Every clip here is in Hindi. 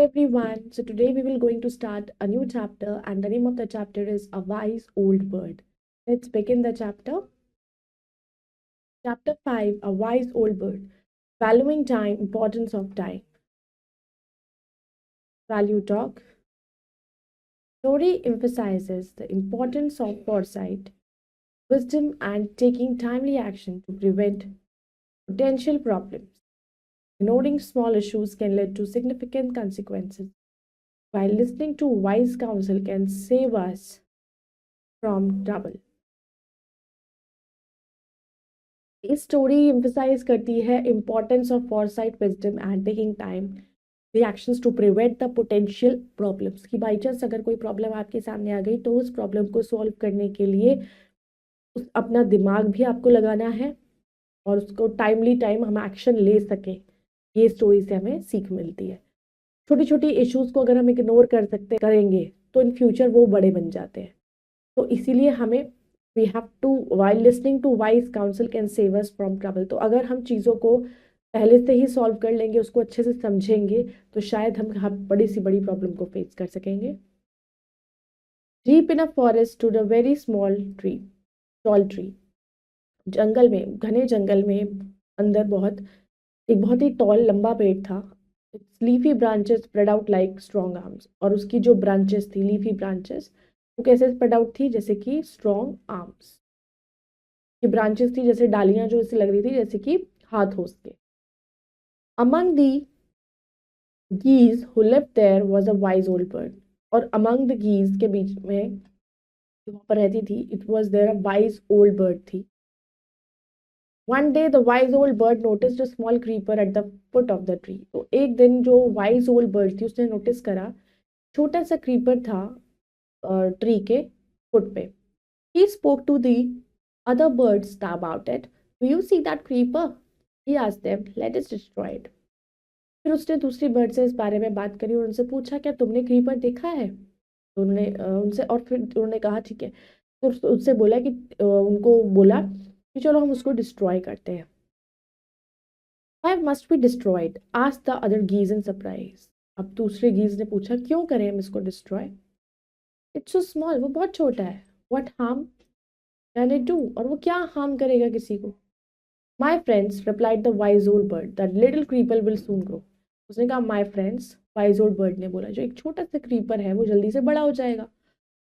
everyone. So today we will going to start a new chapter and the name of the chapter is A Wise Old Bird. Let's begin the chapter. Chapter 5, A Wise Old Bird. Valuing time, importance of time. Value talk. Story emphasizes the importance of foresight, wisdom and taking timely action to prevent potential problems. Ignoring small issues can lead to significant consequences, while listening to wise counsel can save us from trouble. इस स्टोरी emphasize करती है importance of foresight, wisdom and taking time reactions to prevent the potential problems कि बाई चांस अगर कोई प्रॉब्लम आपके सामने आ गई तो उस प्रॉब्लम को सॉल्व करने के लिए अपना दिमाग भी आपको लगाना है और उसको टाइम हम एक्शन ले सकें। ये स्टोरी से हमें सीख मिलती है। छोटी छोटी इश्यूज को अगर हम इग्नोर करेंगे तो इन फ्यूचर वो बड़े बन जाते हैं। तो इसीलिए हमें we have to while listening to wise counsel can save us from trouble. तो अगर हम चीज़ों को पहले से ही सॉल्व कर लेंगे, उसको अच्छे से समझेंगे, तो शायद हम बड़ी से बड़ी प्रॉब्लम को फेस कर सकेंगे। Deep in a forest to the very small tree, tall tree. जंगल में, घने जंगल में अंदर एक बहुत ही टॉल लंबा पेड़ था। It's leafy branches spread out like strong arms. और उसकी जो ब्रांचेस थी, लीफी ब्रांचेस, वो कैसे स्प्रेड आउट थी? जैसे कि स्ट्रॉन्ग आर्म्स की ब्रांचेस थी, जैसे डालियां जो ऐसे लग रही थी जैसे कि हाथ हो उसके। Among the geese who lived there was a wise old bird। और among the geese के बीच में जो वहाँ पर रहती थी, it was there a wise old bird थी। One day the wise old bird noticed a small creeper at the foot of the tree। तो एक दिन जो wise old bird थी उसने नोटिस करा छोटा सा creeper था ट्री के फुट पे। He spoke to the other birds about it। Do you see that creeper? He asked them, let us destroy it। फिर उसने दूसरी बर्ड से इस बारे में बात करी और उनसे पूछा, क्या तुमने क्रीपर देखा है? तो उन्होंने उनसे और फिर उन्होंने कहा ठीक है। तो उससे बोला कि उनको बोला कि चलो हम उसको डिस्ट्रॉय करते हैं। Why must we destroy it? Asked the other geese in surprise। अब दूसरे गीज ने पूछा, क्यों करें हम इसको डिस्ट्रॉय? इट्स सो स्मॉल, वो बहुत छोटा है। What harm can it do? और वो क्या हार्म करेगा किसी को? My friends replied the wise old bird, that little creeper will soon grow. उसने कहा my friends, wise old bird ने बोला, जो एक छोटा सा क्रीपर है वो जल्दी से बड़ा हो जाएगा।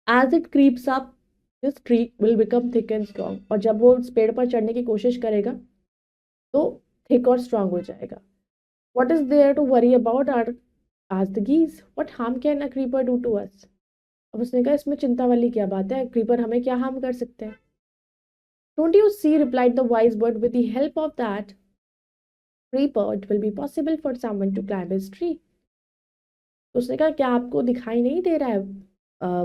As it creeps up this tree will become thick and strong. और जब वो उस पेड़ पर चढ़ने की कोशिश करेगा तो थिक और स्ट्रॉन्ग हो जाएगा। What is there to worry about आर आज the geese, what harm can a creeper do to us? अब उसने कहा इसमें चिंता वाली क्या बात है, क्रीपर हमें क्या हार्म कर सकते हैं? Don't you see, replied the wise bird, with the help of that creeper it will be possible for someone to climb his tree। तो उसने कहा क्या आपको दिखाई नहीं दे रहा है,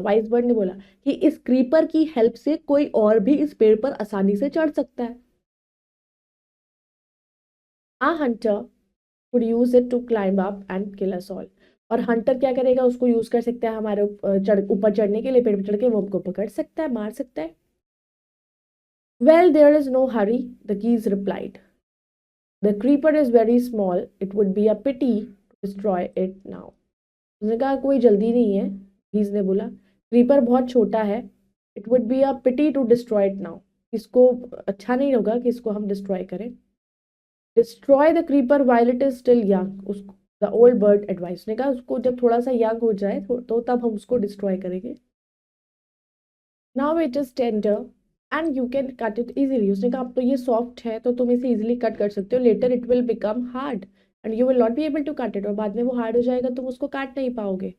वाइस बर्ड ने बोला, कि इस क्रीपर की हेल्प से कोई और भी इस पेड़ पर आसानी से चढ़ सकता है। आ Hunter could use it to climb up and kill us all। और हंटर क्या करेगा, उसको यूज कर सकता है हमारे ऊपर चढ़ने के लिए, पेड़ पर चढ़ के वो हमको पकड़ सकता है, मार सकता है। Well there is no hurry, the geese replied, the creeper is very small, it would be a pity to destroy it now। उसने कहा कोई जल्दी नहीं है, गीज ने बोला, क्रीपर बहुत छोटा है, it would be a pity to destroy it now. इसको अच्छा नहीं होगा कि इसको हम डिस्ट्रॉय करें। Destroy the creeper while it is still young, उसको द ओल्ड बर्ड एडवाइस ने कहा उसको जब थोड़ा सा यंग हो जाए तो तब हम उसको डिस्ट्रॉय करेंगे। Now it is tender and you can cut it easily. उसने कहा अब तो ये सॉफ्ट है तो तुम इसे इजीली कट कर सकते हो। Later it will become hard and you will not be able to cut it. और बाद में वो हार्ड हो जाएगा, तुम उसको काट नहीं पाओगे।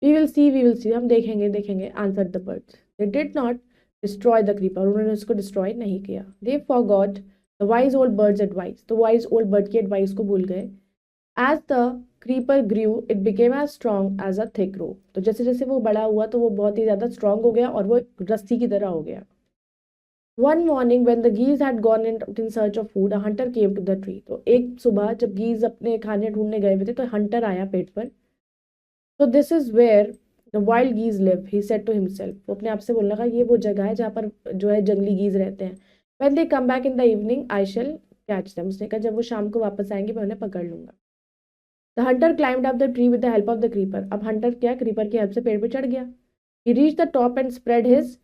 वी विल सी, हम देखेंगे, answer the birds. They did not destroy the creeper, उन्होंने उसको डिस्ट्रॉय नहीं किया। They forgot the wise old birds advice, तो वाइज ओल्ड बर्ड की एडवाइस को भूल गए। As the creeper grew it became as strong as a thick rope. तो जैसे जैसे वो बड़ा हुआ तो वो बहुत ही ज़्यादा स्ट्रॉन्ग हो गया और वो रस्सी की तरह हो गया। One morning when the geese had gone in search of food, a hunter came to the tree. तो एक सुबह जब गीज अपने खाने ढूंढने गए हुए थे तो हंटर आया पेड़ पर। तो this is where the wild geese live, he said to himself. वो अपने आप से बोलने लगा ये वो जगह है जहाँ पर जो है जंगली गीज रहते हैं। When they come back in the evening I shall catch them. उसने कहा जब वो शाम को वापस आएंगे मैं उन्हें पकड़ लूंगा। The hunter climbed up the tree with the help of the creeper. अब हंटर क्या क्रीपर की हेल्प से पेड़ पे चढ़ गया। He reach the top and spread his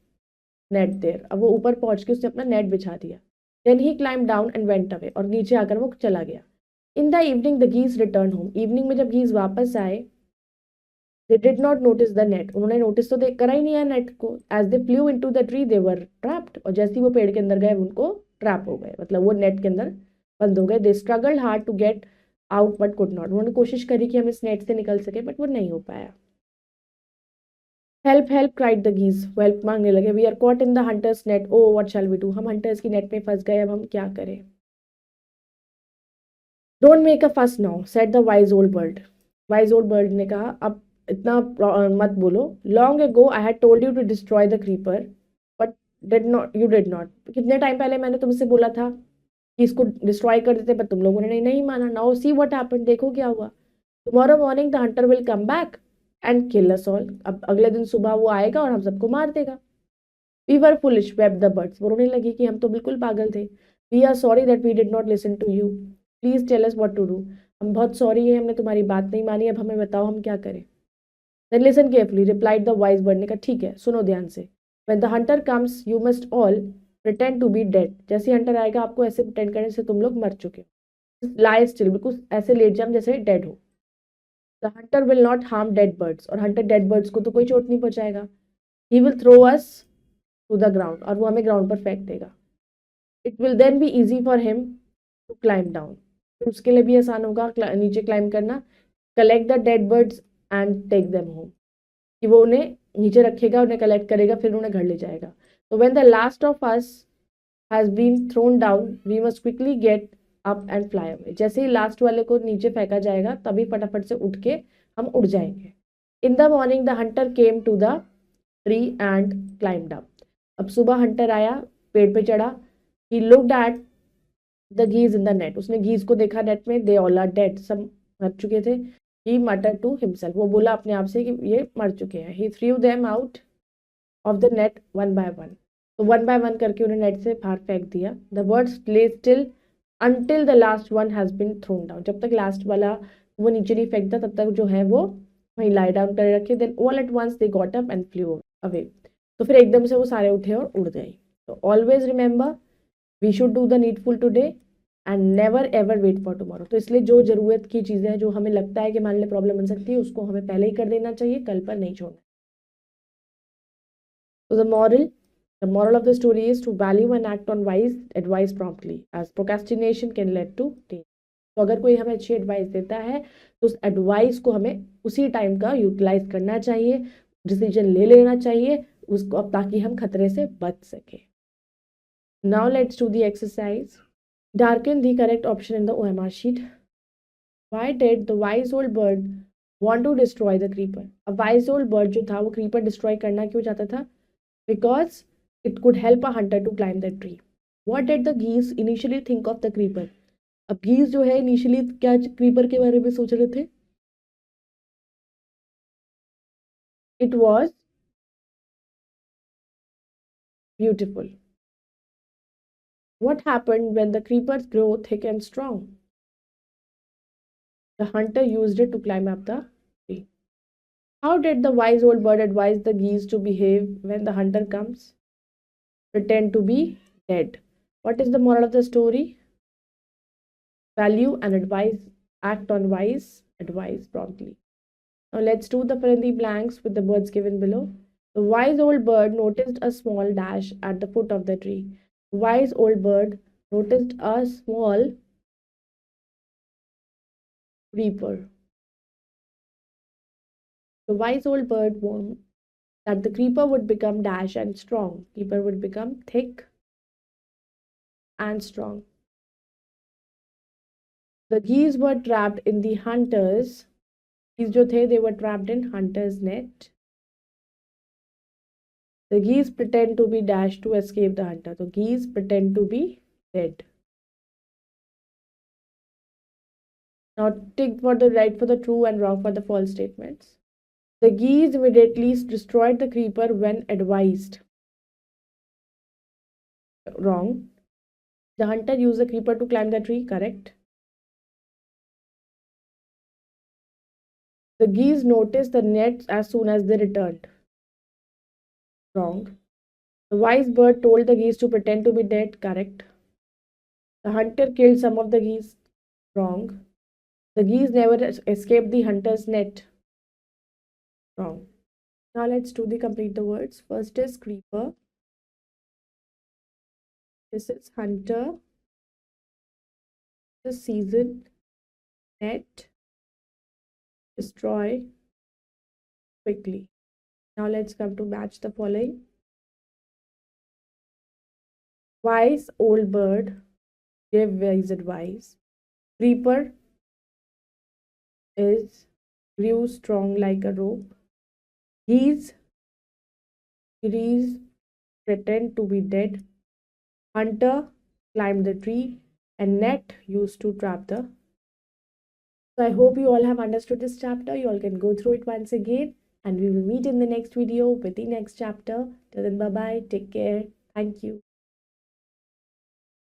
net there. अब वो ऊपर पहुंच के उसने अपना नेट बिछा दिया। Then he climb down and went away, और नीचे आकर वो चला गया। In the evening the geese return home. Evening में जब गीज वापस आए, they did not notice the net. उन्होंने नोटिस तो देख करा ही नहीं है नेट को। As they flew into the tree they were trapped. और जैसे ही वो पेड़ के अंदर गए उनको ट्रैप हो गए, मतलब वो नेट के अंदर बंद हो गए। They struggled hard to get out but could not. उन्होंने कोशिश करी कि हम इस नेट से निकल सके, बट वो नहीं हो पाया। Help help cried the geese. वो हेल्प मांगने लगे। We are caught in the hunter's net, oh what shall we do. हम हंटर्स की नेट में फंस गए, अब हम क्या करें। Don't make a fuss now said the wise old bird. Wise old bird ने कहा, अब इतना मत बोलो। Long ago I had told you to destroy the creeper but did not, you did not. कितने टाइम पहले मैंने तुमसे बोला था कि इसको डिस्ट्रॉय कर देते, पर तुम लोगों ने नहीं माना। नाउ सी व्हाट हैपेंड, देखो क्या हुआ। Tomorrow morning the hunter will come back and kill us all. अब अगले दिन सुबह वो आएगा और हम सबको मार देगा। We were foolish wept the birds. वो रोने लगी कि हम तो बिल्कुल पागल थे। We are sorry that we did not listen to you, please tell us what to do. हम बहुत सॉरी है, हमने तुम्हारी बात नहीं मानी, अब हमें बताओ हम क्या करें। Then listen carefully replied the wise bird ने कहा, ठीक है सुनो ध्यान से। When the hunter comes you must all pretend to be dead. जैसे हंटर आएगा आपको ऐसे प्रिटेंड करने से तुम लोग मर चुके हो। लाई स्टिल, बिल्कुल ऐसे लेट जाओ जैसे डेड हो। The hunter will not harm dead birds. और हंटर डेड बर्ड्स को तो कोई चोट नहीं पहुंचाएगा। He will throw us to the ground, और वो हमें ग्राउंड पर फेंक देगा। It will then be easy for him to climb down. फिर उसके लिए भी आसान होगा नीचे क्लाइम करना। Collect the dead birds and take them home. कि वो उन्हें नीचे रखेगा, उन्हें कलेक्ट करेगा, फिर उन्हें घर ले जाएगा। तो when the last of us has been thrown down we must quickly get up and fly away. जैसे ही लास्ट वाले को नीचे फेंका जाएगा तभी फटाफट से उठ के हम उड़ जाएंगे। In the morning the hunter came to the tree and climbed up. अब सुबह हंटर आया, पेड़ पे चढ़ा। He looked at the geese in the net. उसने गीज को देखा नेट में। दे ऑल आर डेड, सब मर चुके थे। ही मटर टू हिमसेल्फ, वो बोला अपने आप से कि ये मर चुके हैं। He threw them out of the net one by one. तो वन बाय वन करके उन्हें नेट से बाहर फेंक दिया। The birds play still until the last one has been thrown down. जब तक लास्ट वाला वो नीचे नहीं फेंकता तब तक जो है वो वहीं लाई डाउन कर रखे। Then all at once they got up and flew away. तो फिर एकदम से वो सारे उठे और उड़ गए। तो always remember we should do the needful today and never ever wait for tomorrow. तो इसलिए जो जरूरत की चीजें हैं, जो हमें लगता है कि हमारे लिए प्रॉब्लम बन सकती है, उसको हमें पहले ही कर देना चाहिए, कल पर नहीं छोड़ना। तो the moral of the story is to value and act on wise advice promptly as procrastination can lead to change. तो अगर कोई हमें अच्छी एडवाइस देता है तो उस एडवाइस को हमें उसी टाइम का यूटिलाइज करना चाहिए, डिसीजन ले लेना चाहिए उसको, अब ताकि हम खतरे से बच सके। Now let's do the exercise. Darken the correct option in the OMR sheet. Why did the wise old bird want to destroy the creeper? अब wise old bird जो था वो creeper destroy करना क्यों चाहता था? Because it could help a hunter to climb the tree. What did the geese initially think of the creeper? अब geese जो है initially क्या creeper के बारे में सोच रहे थे? It was beautiful. What happened when the creepers grew thick and strong? The hunter used it to climb up the tree. How did the wise old bird advise the geese to behave when the hunter comes? Pretend to be dead. What is the moral of the story? Value and advise, act on wise advice promptly. Now let's do the fill in the blanks with the birds given below. The wise old bird noticed a small dash at the foot of the tree. The wise old bird noticed a small creeper. The wise old bird warned that the creeper would become dash and strong. Creeper would become thick and strong. The geese were trapped in the hunters. Geese जो थे, they were trapped in hunter's net. The geese pretend to be dash to escape the hunter. So geese pretend to be dead. Now tick for the right for the true and wrong for the false statements. The geese immediately destroyed the creeper when advised. Wrong. The hunter used the creeper to climb the tree. Correct. The geese noticed the nets as soon as they returned. Wrong. The wise bird told the geese to pretend to be dead. Correct. The hunter killed some of the geese. Wrong. The geese never escaped the hunter's net. Wrong. Now let's do the complete the words. First is creeper. This is hunter. This is season. Net. Destroy. Quickly. Now let's come to match the following. Wise old bird gave wise advice. Creeper is grew strong like a rope. Geese pretend to be dead. Hunter climbed the tree, and net used to trap the. So I hope you all have understood this chapter. You all can go through it once again, and we will meet in the next video with the next chapter. Till then, bye bye. Take care. Thank you.